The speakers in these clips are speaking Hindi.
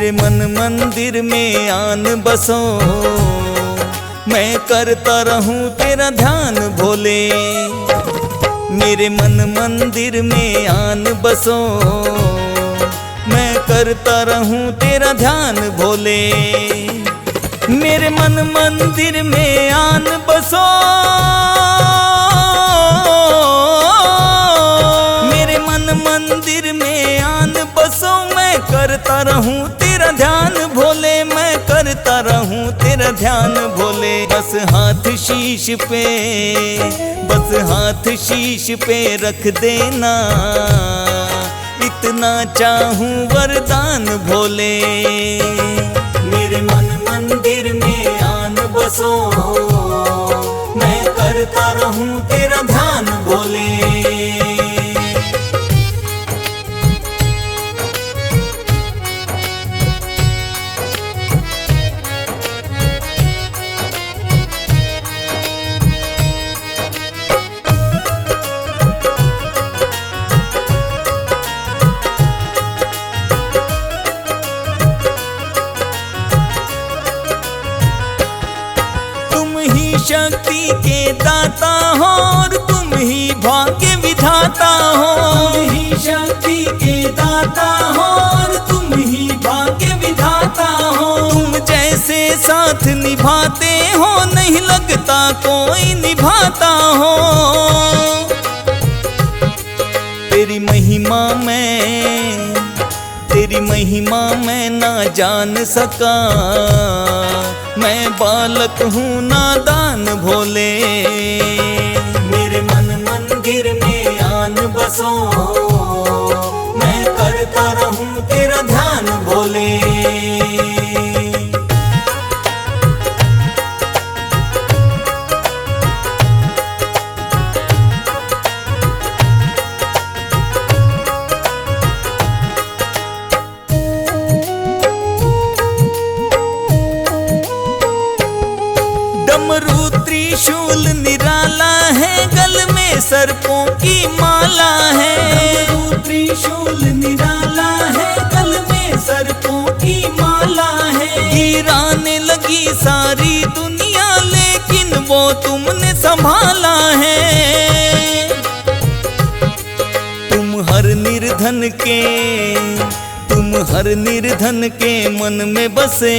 मेरे मन मंदिर में आन बसो, मैं करता रहूं तेरा ध्यान भोले। मेरे मन मंदिर में आन बसो, मैं करता रहूं तेरा ध्यान भोले। मेरे मन मंदिर में आन बसो, मेरे मन मंदिर में आन बसो, मैं करता रहूं तेरा ध्यान भोले। मैं करता रहूं तेरा ध्यान भोले। बस हाथ शीश पे, बस हाथ शीश पे रख देना, इतना चाहूं वरदान भोले। मेरे मन मंदिर में आन बसो, मैं करता रहूं तेरा ध्यान भोले। शक्ति के दाता हो और तुम ही भाग्य विधाता हो। तुम ही शक्ति के दाता हो और तुम ही भाग्य विधाता हो। तुम जैसे साथ निभाते हो नहीं लगता कोई निभाता हो। तेरी महिमा मैं, तेरी महिमा मैं ना जान सका, मैं बालक हूँ नादान भोले। मेरे मन मंदिर में आन बसो, मैं करता रहूं तेरा ध्यान भोले। डमरू त्रिशूल निराला है, गल में सर्पों की माला है। डमरू त्रिशूल निराला है, गल में सर्पों की माला है। गिराने लगी सारी दुनिया लेकिन वो तुमने संभाला है। तुम हर निर्धन के, तुम हर निर्धन के मन में बसे,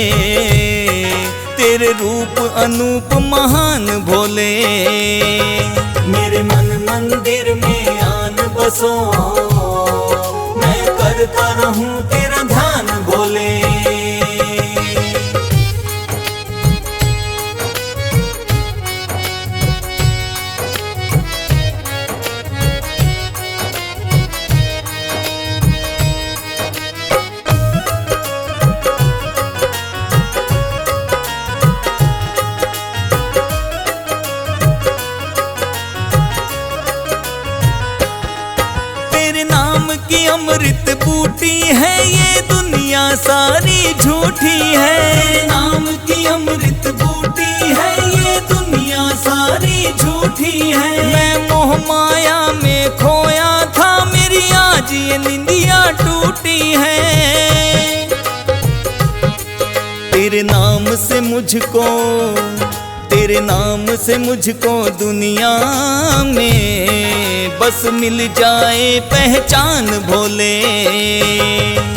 तेरे रूप अनूप महान भोले। मेरे मन मंदिर में आन बसो, मैं करता रहूं तेरा ध्यान भोले। की अमृत बूटी है ये दुनिया सारी झूठी है। नाम की अमृत बूटी है ये दुनिया सारी झूठी है। मैं मोह माया में खोया था, मेरी आज ये निंदिया टूटी है। तेरे नाम से मुझको, तेरे नाम से मुझको दुनिया में बस मिल जाए पहचान भोले।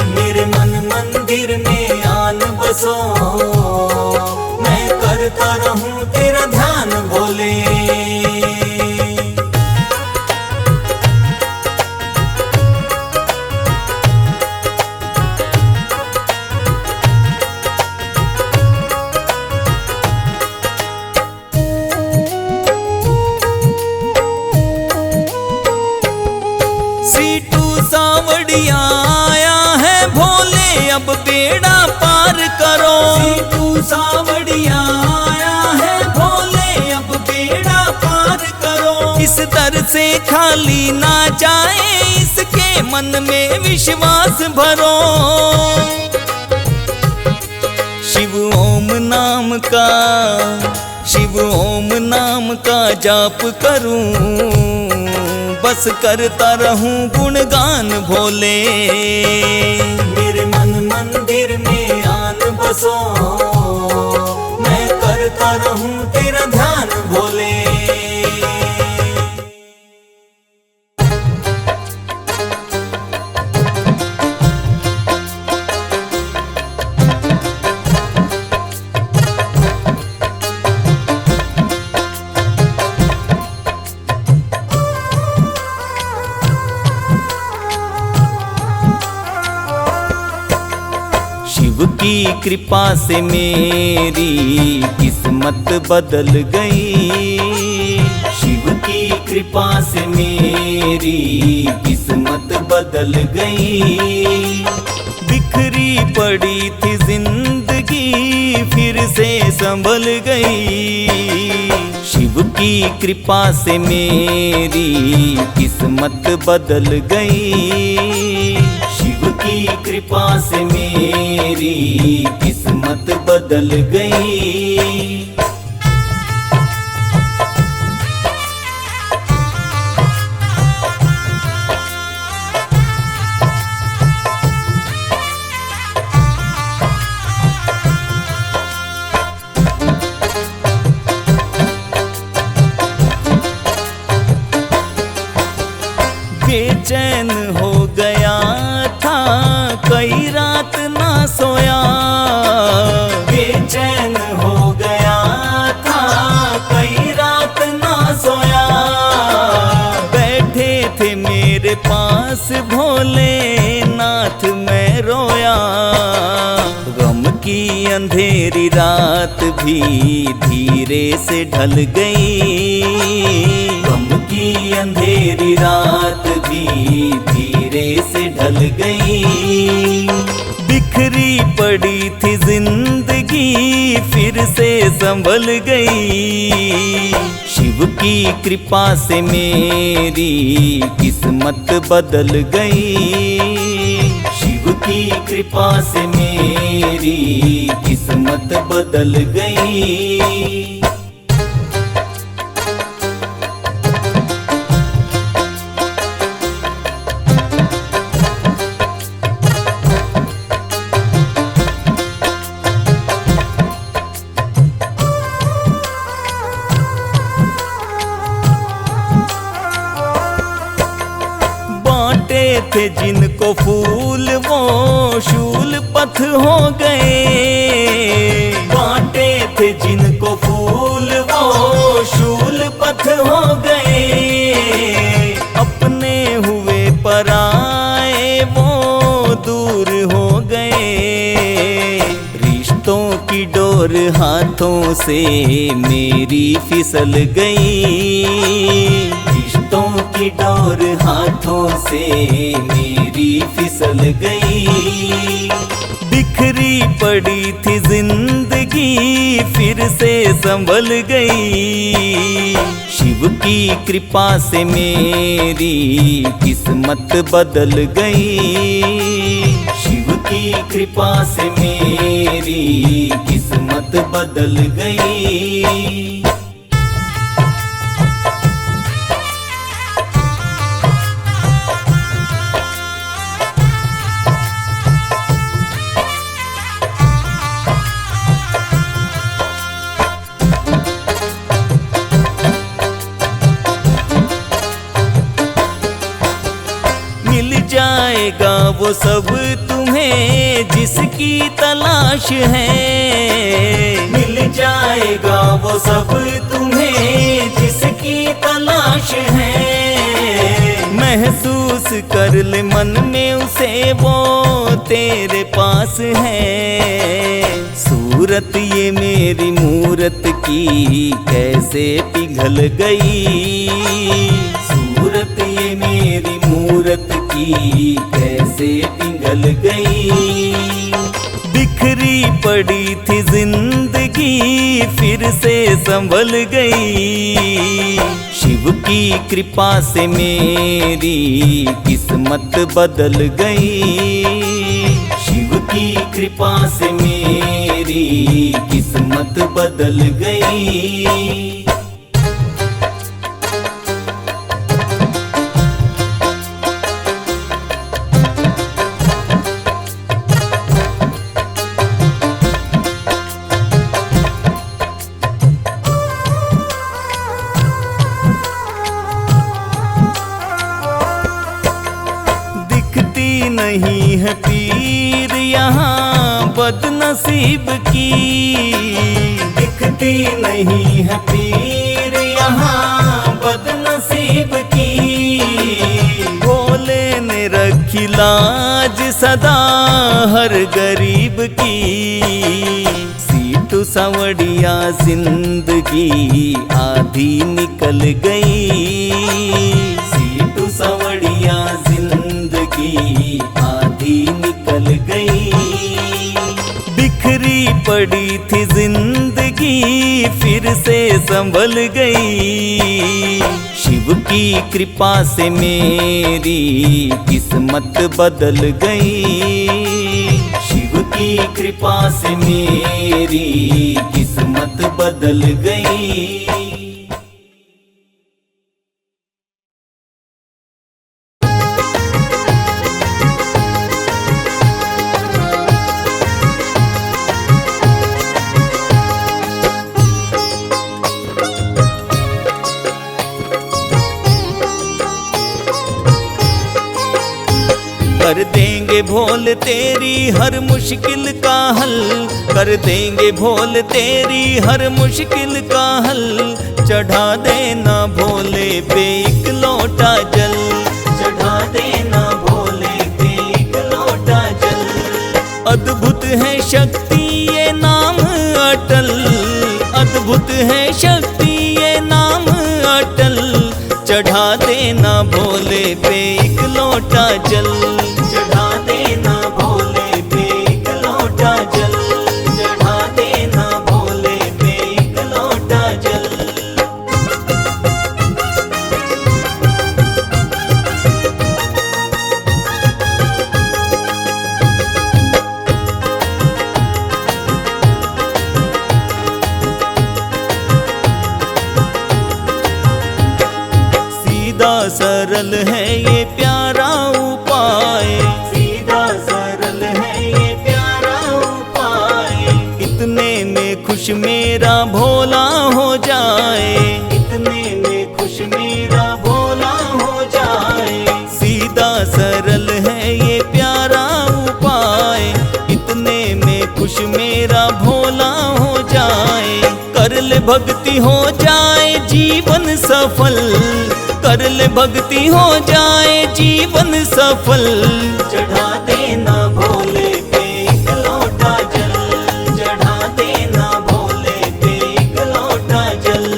मेरे मन मंदिर में आन बसो, मैं करता रहूं तेरा ध्यान भोले। सावड़िया आया है भोले, अब बेड़ा पार करो। सीतू सावड़िया आया है भोले, अब बेड़ा पार करो। इस दर से खाली ना जाए, इसके मन में विश्वास भरो। शिव ओम नाम का, शिव ओम नाम का जाप करूं, बस करता रहूं गुणगान भोले। मेरे मन मंदिर में बसो, मैं करता रहूं तेरा ध्यान भोले। शिव की कृपा से मेरी किस्मत बदल गई, शिव की कृपा से मेरी किस्मत बदल गई। बिखरी पड़ी थी जिंदगी फिर से संभल गई, शिव की कृपा से मेरी किस्मत बदल गई, शिव की कृपा से मेरी किस्मत बदल गई। बेचैन हो गया था कई रात ना सोया, बेचैन हो गया था कई रात ना सोया। बैठे थे मेरे पास भोलेनाथ मैं रोया, गम की अंधेरी रात भी धीरे से ढल गई, गम की अंधेरी रात भी धीरे से ढल गई। बिखरी पड़ी थी जिंदगी फिर से संभल गई, शिव की कृपा से मेरी किस्मत बदल गई, शिव की कृपा से मेरी किस्मत बदल गई। थे जिनको फूल वो शूल पथ हो गए, बांटे थे जिनको फूल वो शूल पथ हो गए। अपने हुए पराए वो दूर हो गए, रिश्तों की डोर हाथों से मेरी फिसल गई, रिश्तों की डोर हाथों से मेरी फिसल गई। बिखरी पड़ी थी जिंदगी फिर से संभल गई, शिव की कृपा से मेरी किस्मत बदल गई, शिव की कृपा से मेरी किस्मत बदल गई। जाएगा वो सब तुम्हें जिसकी तलाश है, मिल जाएगा वो सब तुम्हें जिसकी तलाश है। महसूस कर ले मन में उसे वो तेरे पास है, सूरत ये मेरी मूरत की कैसे पिघल गई, सूरत ये मेरी मूरत की कैसे पिघल गई। बिखरी पड़ी थी जिंदगी फिर से संभल गई, शिव की कृपा से मेरी किस्मत बदल गई, शिव की कृपा से मेरी किस्मत बदल गई। नहीं है पीर यहाँ बदनसीब की, दिखती नहीं है पीर यहाँ बदनसीब की। भोले ने रखी लाज सदा हर गरीब की, सीटू सवड़िया जिंदगी आधी निकल गई, सीटू सवड़िया जिंदगी आधी निकल गई। बिखरी पड़ी थी जिंदगी फिर से संभल गई, शिव की कृपा से मेरी किस्मत बदल गई, शिव की कृपा से मेरी किस्मत बदल गई। कर देंगे भोल तेरी हर मुश्किल का हल, कर देंगे भोल तेरी हर मुश्किल का हल। चढ़ा देना भोले पे एक लोटा जल, चढ़ा देना भोले पे एक लोटा जल। अद्भुत है शक्ति ये नाम अटल, अद्भुत है शक्ति ये नाम अटल। चढ़ा देना भोले पे एक लोटा जल, चढ़ा देना भोले पे एक लोटा जल, चढ़ा देना भोले पे एक लोटा जल। सीधा सरल है ये प्यारा उपाय, सीधा सरल है ये प्यारा उपाय। इतने में खुश मेरा भोला हो जाए, इतने में खुश मेरा भोला हो जाए। सीधा सरल है ये प्यारा उपाय, इतने में खुश मेरा भोला हो जाए। कर ले भक्ति हो जाए जीवन सफल, कर ले भक्ति हो जाए जीवन सफल। चढ़ा देना भोले पे एक लोटा जल, चढ़ा देना भोले पे एक लोटा जल।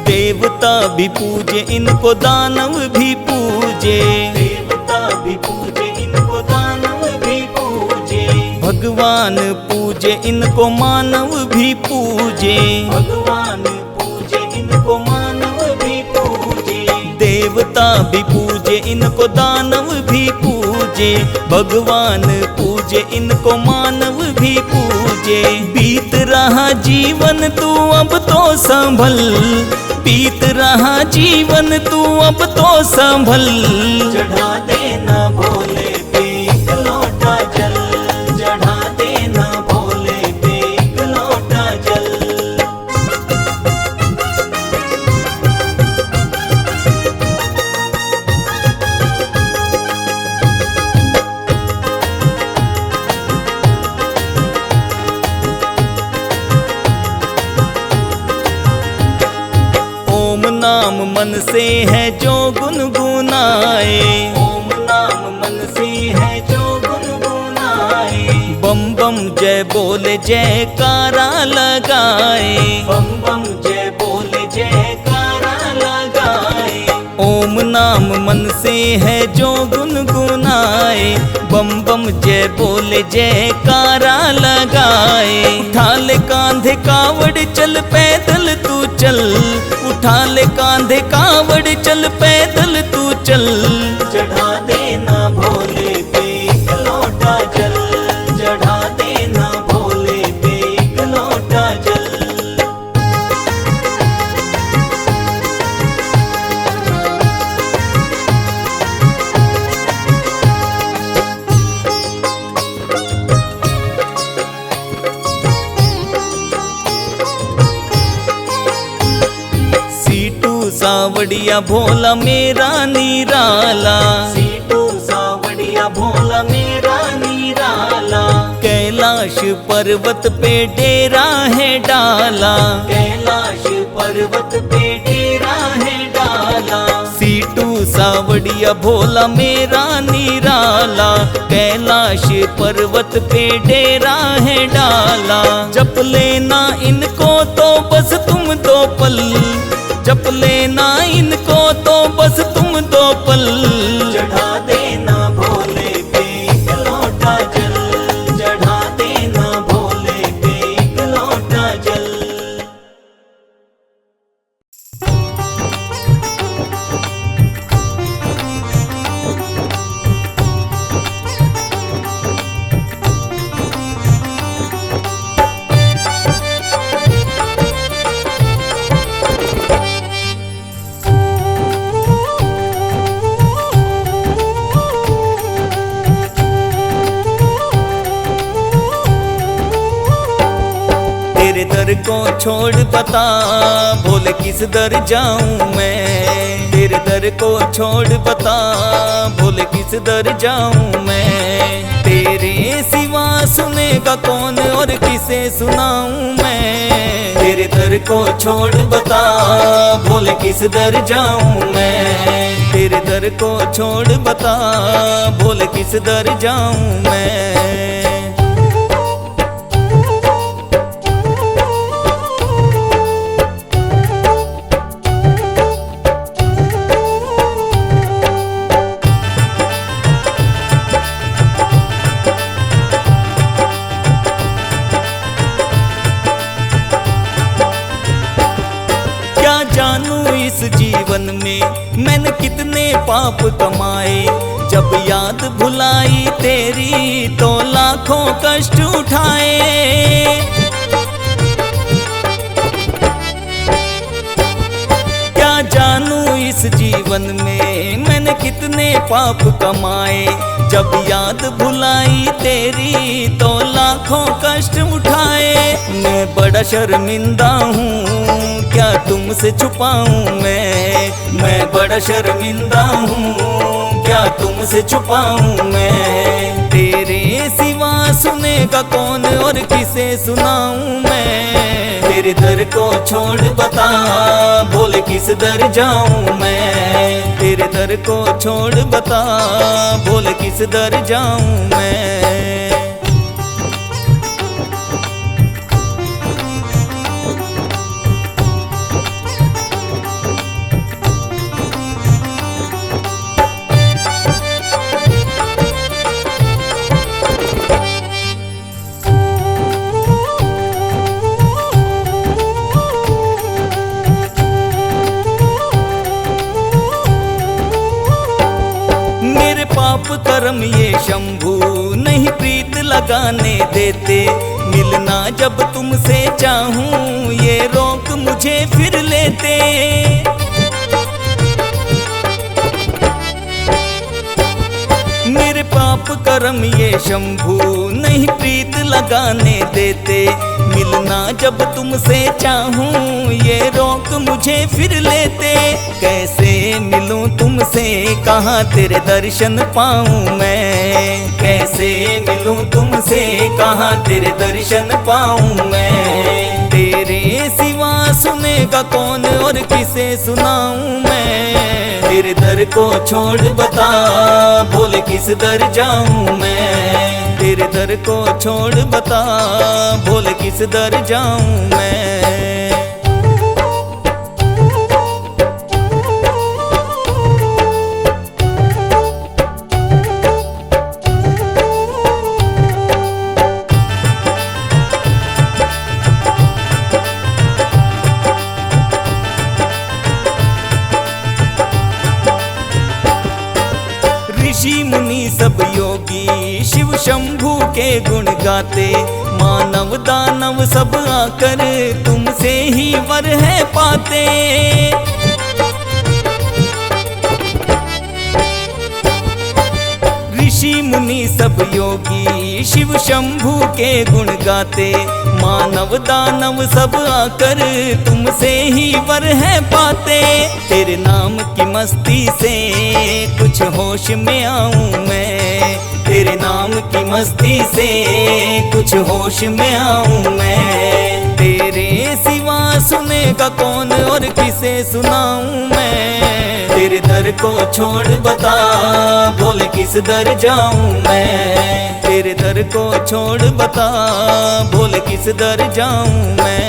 देवता भी पूजे इनको दानव भी पूजे, देवता भी पूजे इनको दानव भी पूजे। भगवान पूजे इनको मानव भी पूजे, भगवान पूजे इनको मानव भी पूजे। देवता भी पूजे इनको दानव भी पूजे, भगवान पूजे इनको मानव भी पूजे। बीत रहा जीवन तू अब तो संभल, बीत रहा जीवन तू अब तो संभल। चढ़ा देना भोले पे एक लोटा जल, चढ़ा देना भोले पे एक लोटा जल। नाम मन से है जो गुनगुनाए, ओम नाम मन से है जो गुनगुनाए। बम बम जय बोले जयकारा लगाए, बम बम जय बोले जयकारा लगाए। ओम नाम मन से है जो गुनगुनाए, बम बम जय बोले जयकारा लगाए। उठा ले कांधे कावड़ चल पैदल तू चल, उठा ले कांधे कावड़ चल पैदल तू चल। चढ़ा देना भोले पे एक लोटा जल, चढ़ा देना भोले पे एक लोटा जल। सावड़िया भोला मेरा निराला, सीटू सावड़िया भोला मेरा निराला। कैलाश पर्वत पे डेरा है डाला, कैलाश पर्वत पे डेरा है डाला। सीटू सावड़िया भोला मेरा निराला, कैलाश पर्वत पे डेरा है डाला। जप लेना इनको तो बस तुम दो पल, जप लेना इनको तो बस तुम दो पल। चढ़ा देना भोले पे एक लोटा जल, चढ़ा देना भोले पे एक लोटा जल। तेरे दर को छोड़ बता भोले किस दर जाऊं मैं, तेरे दर को छोड़ बता भोले किस दर जाऊं मैं। तेरे सिवा सुनेगा कौन और किसे सुनाऊं मैं। तेरे दर को छोड़ बता भोले किस दर जाऊं मैं, तेरे दर को छोड़ बता भोले किस दर जाऊं मैं। इस जीवन में मैंने कितने पाप कमाए, जब याद भुलाई तेरी तो लाखों कष्ट उठाए। क्या जानूं इस जीवन में मैंने कितने पाप कमाए, जब याद भुलाई तेरी तो लाखों कष्ट उठाए। मैं बड़ा शर्मिंदा हूँ क्या तुमसे छुपाऊं मैं बड़ा शर्मिंदा हूँ क्या तुमसे छुपाऊं मैं। तेरे सिवा सुनेगा कौन और किसे सुनाऊं मैं। तेरे दर को छोड़ बता भोले किस दर जाऊं मैं, तेरे दर को छोड़ बता भोले किस दर जाऊं मैं। पाप कर्म ये शंभू नहीं प्रीत लगाने देते, मिलना जब तुमसे चाहूं ये रोक मुझे फिर लेते। मेरे पाप कर्म ये शंभू नहीं प्रीत लगाने देते, मिलना जब तुमसे चाहूं ये रोक मुझे फिर लेते। कैसे मिलूं तुमसे कहाँ तेरे दर्शन पाऊं मैं, कैसे मिलूं तुमसे कहाँ तेरे दर्शन पाऊं मैं। तेरे सिवा सुनेगा कौन और किसे सुनाऊं मैं। तेरे दर को छोड़ बता भोले किस दर जाऊं मैं, तेरे दर को छोड़ बता भोले किस दर जाऊं मैं। ऋषि मुनि सब योगी शिव शंभू के गुण गाते, मानव दानव सब आकर तुमसे ही वर है पाते। ऋषि मुनि सब योगी शिव शंभू के गुण गाते, मानव दानव सब आकर तुमसे ही वर है पाते। तेरे नाम की मस्ती से कुछ होश में आऊं मैं, तेरे नाम की मस्ती से कुछ होश में आऊं मैं। तेरे सिवा सुनेगा कौन और किसे सुनाऊं मैं। तेरे दर को छोड़ बता बोल किस दर जाऊं मैं। तेरे दर को छोड़ बता बोल किस दर जाऊं मैं।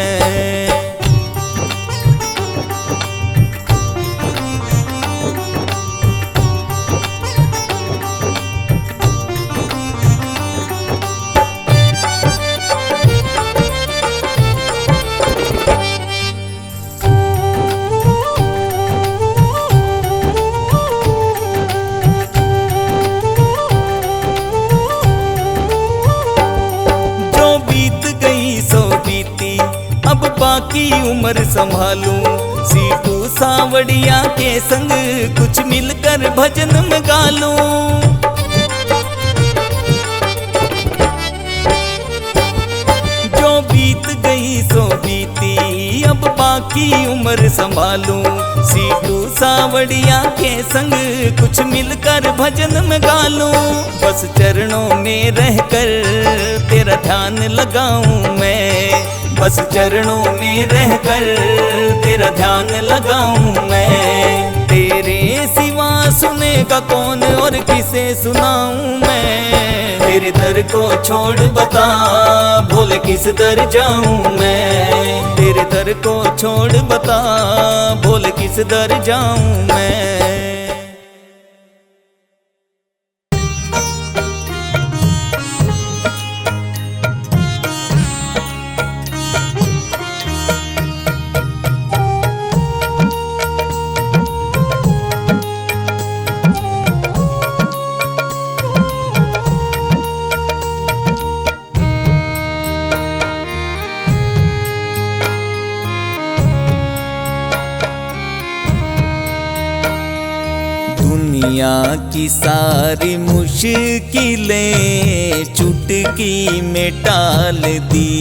अब बाकी उम्र संभालूं, सीटू सावड़िया के संग कुछ मिलकर भजन में गा लूं। जो बीत गई सो बीती, अब बाकी उम्र संभालूं, सीटू सावड़िया के संग कुछ मिलकर भजन में गा लूं। बस चरणों में रहकर तेरा ध्यान लगाऊं मैं, बस चरणों में रहकर तेरा ध्यान लगाऊं मैं। तेरे सिवा सुनेगा कौन और किसे सुनाऊं मैं। तेरे दर को छोड़ बता बोल किस दर जाऊं मैं। तेरे दर को छोड़ बता बोल किस दर जाऊं मैं। दुनिया की सारी मुश्किलें चुटकी में टाल दी।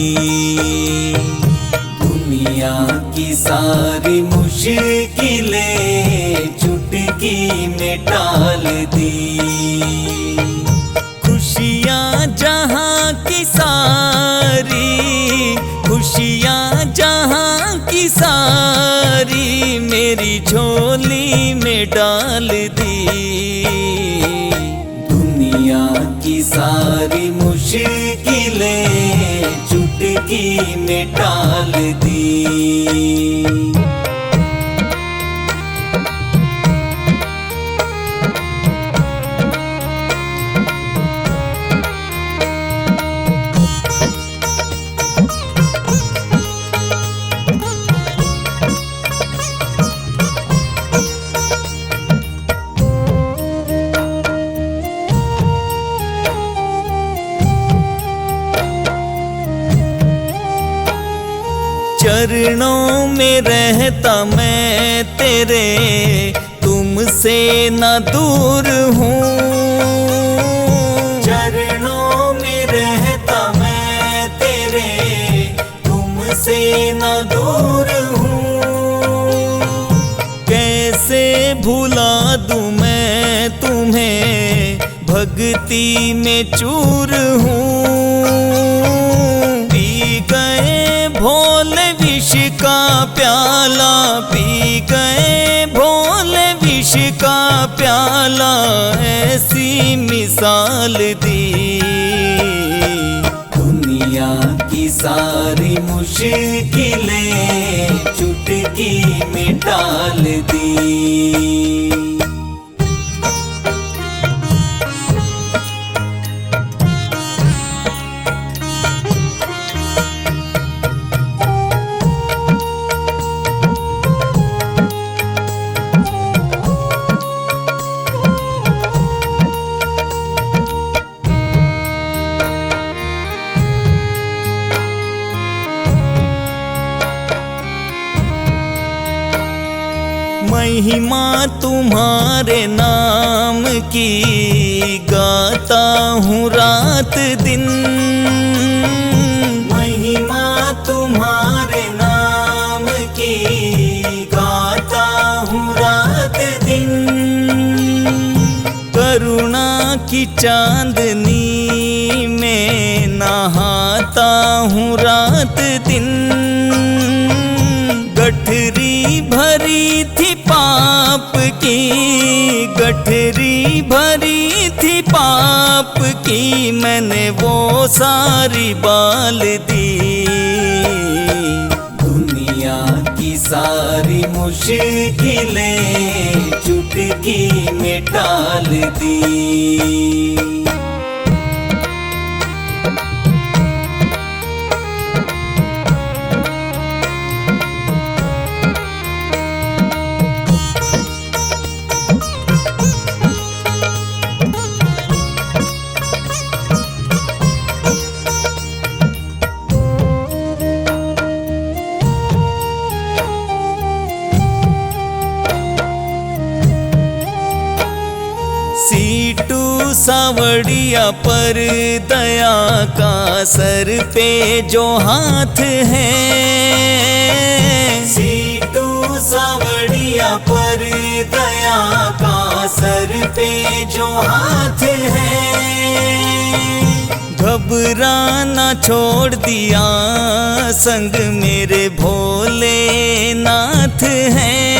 दुनिया की सारी मुश्किलें चुटकी में टाल दी। खुशियाँ जहाँ की सारी, खुशियाँ जहाँ की सारी मेरी झोली में डाल दी। दुनिया की सारी मुश्किलें चुटकी में डाल दी। चरणों में रहता मैं तेरे, तुमसे न दूर हूँ। चरणों में रहता मैं तेरे, तुमसे न दूर हूँ। कैसे भुला दूँ मैं तुम्हें, भक्ति में चूर हूँ। पी गए भोले विष का प्याला, पी गए भोले विष का प्याला, ऐसी मिसाल दी। दुनिया की सारी मुश्किलें चुटकी में डाल दी। महिमा तुम्हारे नाम की गाता हूँ रात दिन। महिमा करुणा की चांदनी में नहाता हूँ रात दिन। गठरी भरी थी पाप की, गठरी भरी थी पाप की, मैंने वो सारी बाल दी। दुनिया की सारी मुश्किलें चुटकी में टाल दी। सीटू सावड़िया पर दया का सर पे जो हाथ है। सीटू सावड़िया पर दया का सर पे जो हाथ है। घबराना छोड़ दिया संग मेरे भोलेनाथ हैं।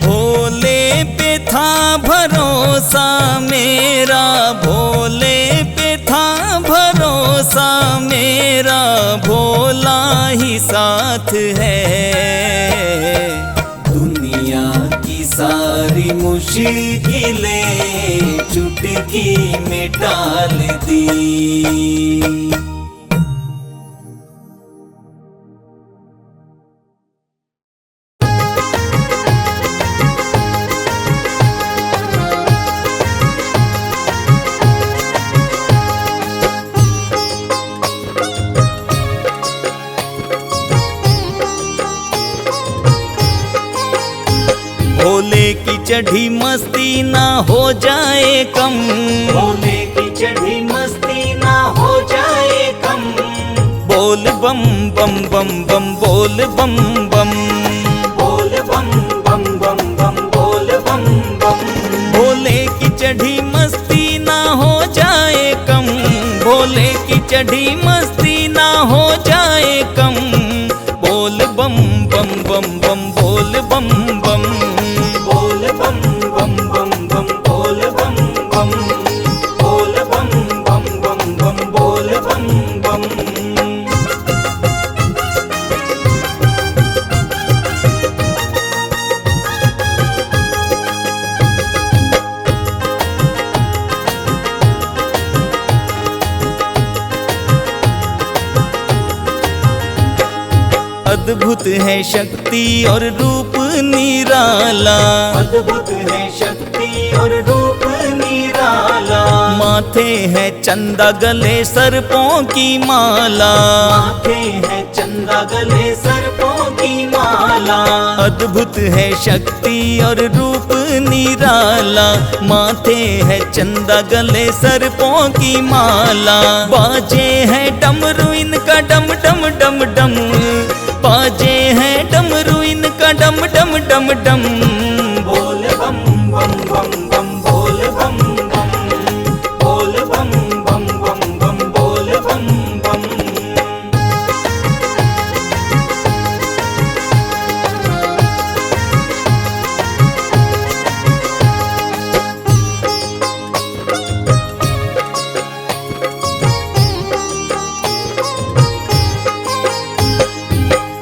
भोले पे था भरोसा मेरा, भोले पे था भरोसा मेरा, भोला ही साथ है। दुनिया की सारी मुश्किलें चुटकी में टाल दी। भोले की चढ़ी मस्ती ना हो जाए कम, भोले की चढ़ी मस्ती ना हो जाए कम। बोल बम बम बम बम, बोल बम बम, बोल बम बम बम बम, बोल बम बम। भोले की चढ़ी मस्ती ना हो जाए कम, भोले की चढ़ी मस्ती ना हो जाए कम। बोल बम बम बम बम, बोल बम बम, बोल बम बम बम बम, बोल बम बम, बोल बम बम बम बम, बोल बम बम। अद्भुत है शक्ति और रूप निराला, अद्भुत है शक्ति और रूप निराला। माथे है चंदा गले सर्पों की माला, माथे है चंदा गले सर्पों की माला। अद्भुत है शक्ति और रूप निराला, माथे है चंदा गले सर्पों की माला। बाजे है डमरू इनका डम डम डम डम, बाजे हैं डमरू इनका डम डम डम डम। बोल बम बम बम बम, बोल बम बम, बोल बम बम बम बम, बोल बम बम।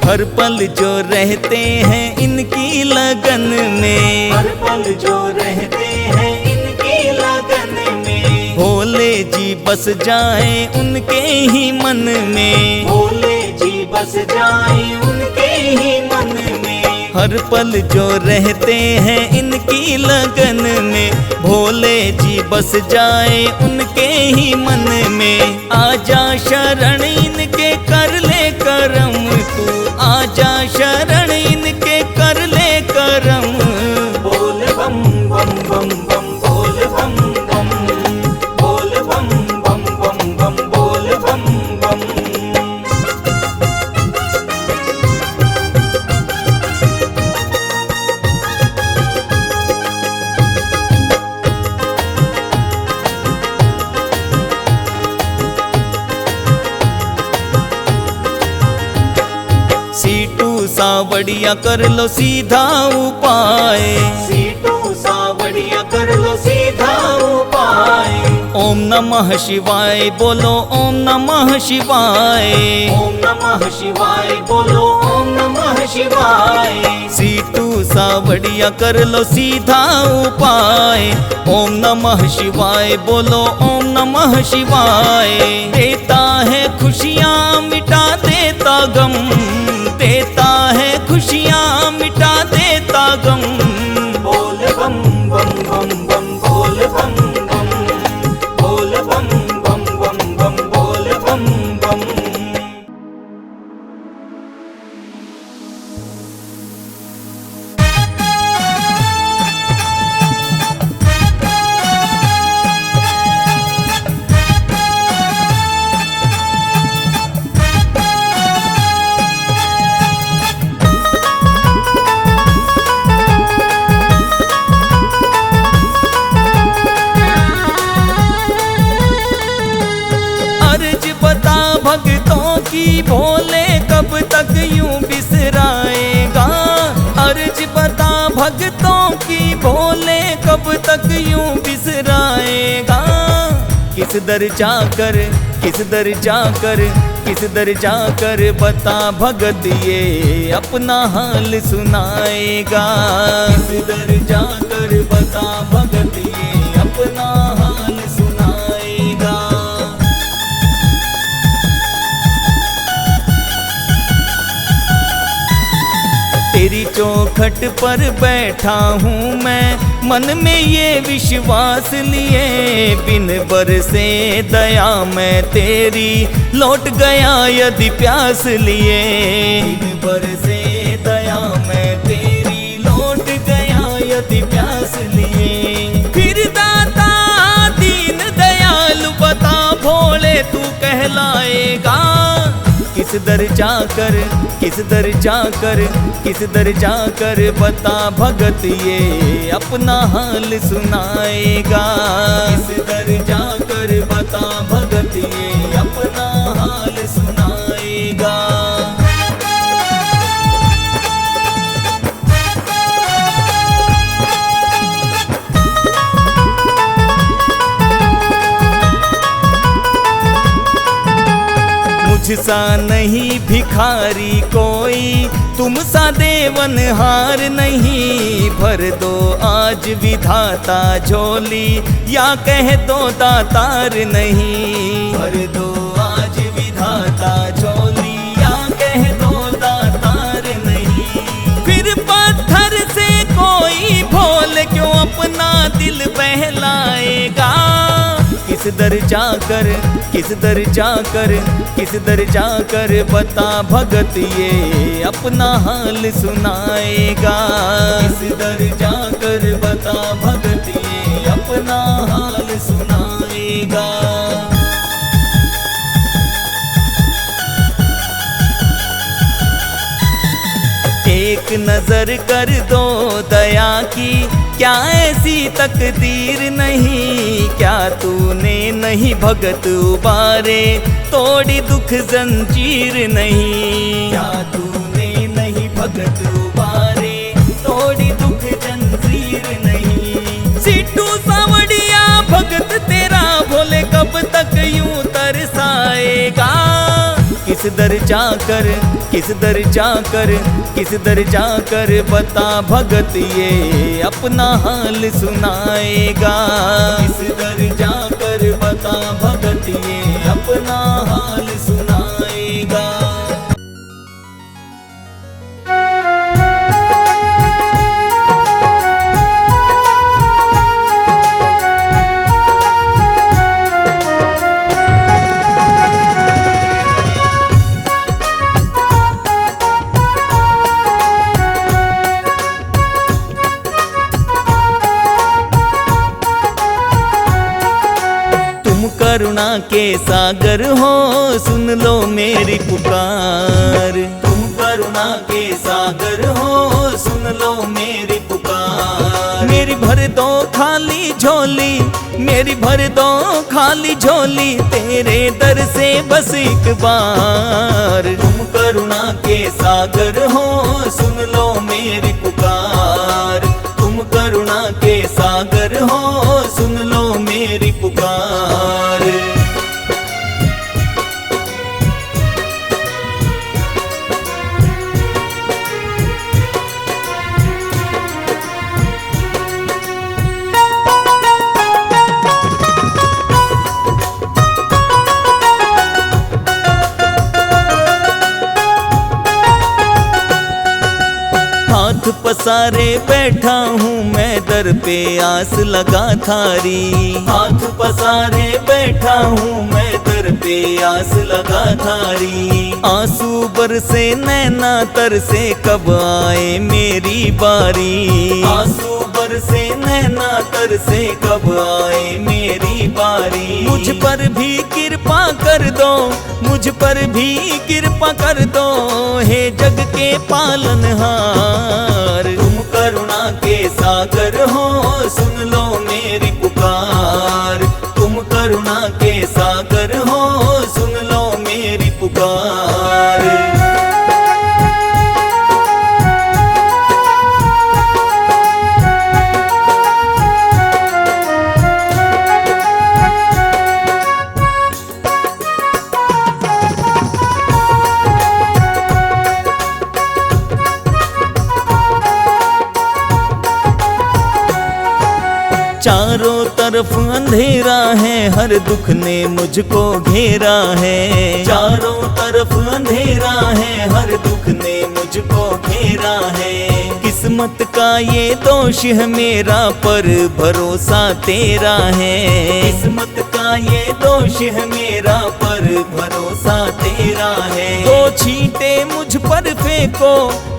हर पल जो रहते हैं इनकी लगन में, हर पल जो रहते हैं इनकी लगन में। भोले जी बस जाए उनके ही मन में, भोले जी बस जाए उनके ही मन में। हर पल जो रहते हैं इनकी लगन में, भोले जी बस जाए उनके ही मन में। आजा शरण इनके कर ले करम तू, आजा शरण इनके कर ले करम। बोल बम बम बम बम, बोल बम बम, बोल बम बम बम बम, बोल बम बम। सावड़िया कर लो सीधा उपाय, सीटू सावड़िया कर लो सीधा उपाय। ओम नमः शिवाय बोलो, ओम नमः शिवाय, ओम नमः शिवाय बोलो, ओम नमः शिवाय। सीटू सावड़िया कर लो सीधा उपाय, ओम नमः शिवाय बोलो, ओम नमः शिवाय। देता है खुशियाँ मिटा देता गम, देता है खुशियाँ मिटा देता गम। बोल बम बम बम बम बोल बम बम, बोल बम बम बम बम बोल बम बम। भक्तों की भोले कब तक यूं बिसराएगा, अर्ज बता भक्तों की भोले कब तक यूं बिसराएगा। किस दर जाकर, किस दर जाकर, किस दर जाकर बता भगत ये अपना हाल सुनाएगा। किस दर जाकर बता भगत ये अपना हाल सुनाएगा। तेरी चौखट पर बैठा हूँ मैं, मन में ये विश्वास लिए, बिन बरसे दया मैं तेरी लौट गया यदि प्यास लिए। बिन बरसे दया मैं तेरी लौट गया यदि प्यास लिए। फिर दाता दीन दयालु बता भोले तू कहलाएगा। किस दर जाकर, किस दर जाकर, किस दर जाकर बता भगत ये अपना हाल सुनाएगा। किस दर जाकर बता भगत ये अपना हाल सुनाएगा। मुझसा नहीं भिखारी कोई, तुम सा देवनहार नहीं। भर दो आज विधाता झोली, या कह दो दातार नहीं। भर दो आज विधाता झोली, या कह दो दातार नहीं। फिर पत्थर से कोई भोल क्यों अपना दिल बहलाएगा। किस दर जाकर, किस दर जाकर, किस दर जाकर बता भगत ये अपना हाल सुनाएगा। किस दर जाकर बता भगत ये अपना हाल सुनाएगा। एक नजर कर दो दया की, क्या ऐसी तकदीर नहीं। क्या तूने नहीं भगत उबारे, तोड़ी दुख जंजीर नहीं। क्या तूने नहीं भगत उबारे, तोड़ी दुख जंजीर नहीं। सीटू सावड़िया भगत तेरा भोले कब तक यूं तरसाएगा। किस दर जाकर, किस दर जाकर, किस दर जाकर बता भगत ये अपना हाल सुनाएगा। किस दर जाकर बता भगत ये अपना हाल सुनाएगा। करुणा के सागर हो, सुन लो मेरी पुकार। तुम करुणा के सागर हो, सुन लो मेरी पुकार। पुकार। मेरी भर दो खाली झोली, मेरी भर दो खाली झोली, तेरे दर से बस एक बार। तुम करुणा के सागर हो, सुन लो मेरी पुकार। तुम करुणा के सागर हो, सुन लो मेरी पुकार। हाथ पसारे बैठा हूँ मैं दर पे आस लगा थारी। हाथ पसारे बैठा हूँ मैं दर पे आस लगा थारी। आंसू बरसे नैना तर से कब आए मेरी बारी। आंसू बरसे नैना तर से कब आए मेरी बारी। मुझ पर भी कृपा कर दो, मुझ पर भी कृपा कर दो, हे जग के पालनहार। तुम करुणा के सागर हो, सुन लो मेरी पुकार। तुम करुणा के सागर हो, सुन लो मेरी पुकार। चारों तरफ अंधेरा है, हर दुख ने मुझको घेरा है। चारों तरफ अंधेरा है, हर दुख ने मुझको घेरा है। किस्मत का ये दोष है मेरा, पर भरोसा तेरा है। किस्मत का ये दोष है मेरा, पर भरोसा तेरा है। दो छींटे मुझ पर फेंको,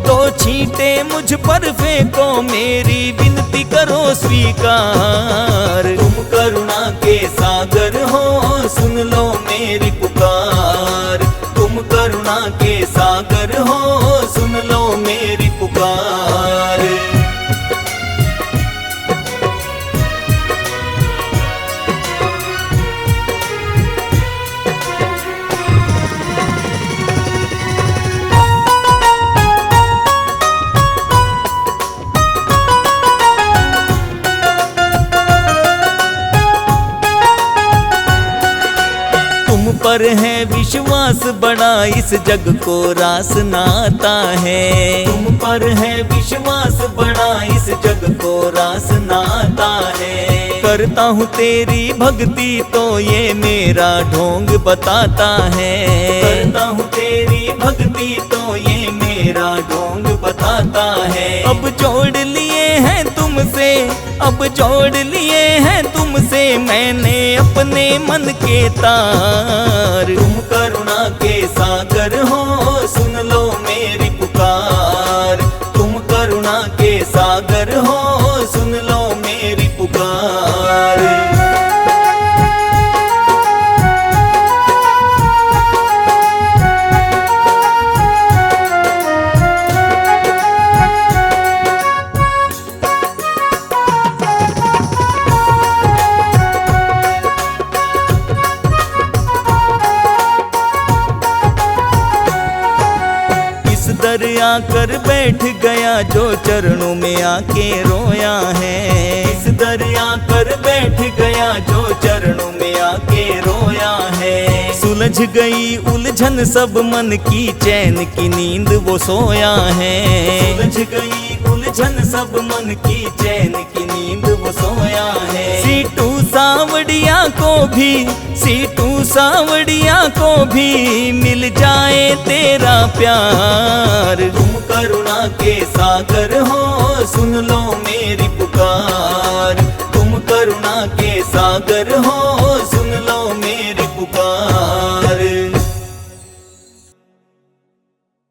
दो छींटे मुझ पर फेंको, मेरी विनती करो स्वीकार। तुम करुणा के सागर हो, सुन लो मेरी पुकार। तुम करुणा के सागर हो, सुन लो मेरी पुकार। पर है विश्वास बड़ा, इस जग को रास नाता है। तुम पर है विश्वास बड़ा, इस जग को रास नाता है। करता हूँ तेरी भक्ति तो ये मेरा ढोंग बताता है। करता हूँ तेरी भक्ति तो ये मेरा ढोंग बताता है। अब जोड़ लिए हैं तुमसे, अब जोड़ लिए हैं तुमसे मैंने अपने मन के तार। तुम करुणा के सागर हो, सुन लो मेरी पुकार। तुम करुणा के सागर हो, सुन लो मेरी पुकार। दरिया कर बैठ गया जो चरणों में आके रोया है। इस दरिया कर बैठ गया जो चरणों में आके रोया है। सुलझ गई उलझन सब मन की, चैन की नींद वो सोया है। सुलझ गई उलझन सब मन की, चैन की नींद वो सोया है। सीटू सावड़िया को भी, सीटू सावड़िया को भी मिल जाए तेरा प्यार। तुम करुणा के सागर हो, सुन लो मेरी पुकार। तुम करुणा के सागर हो,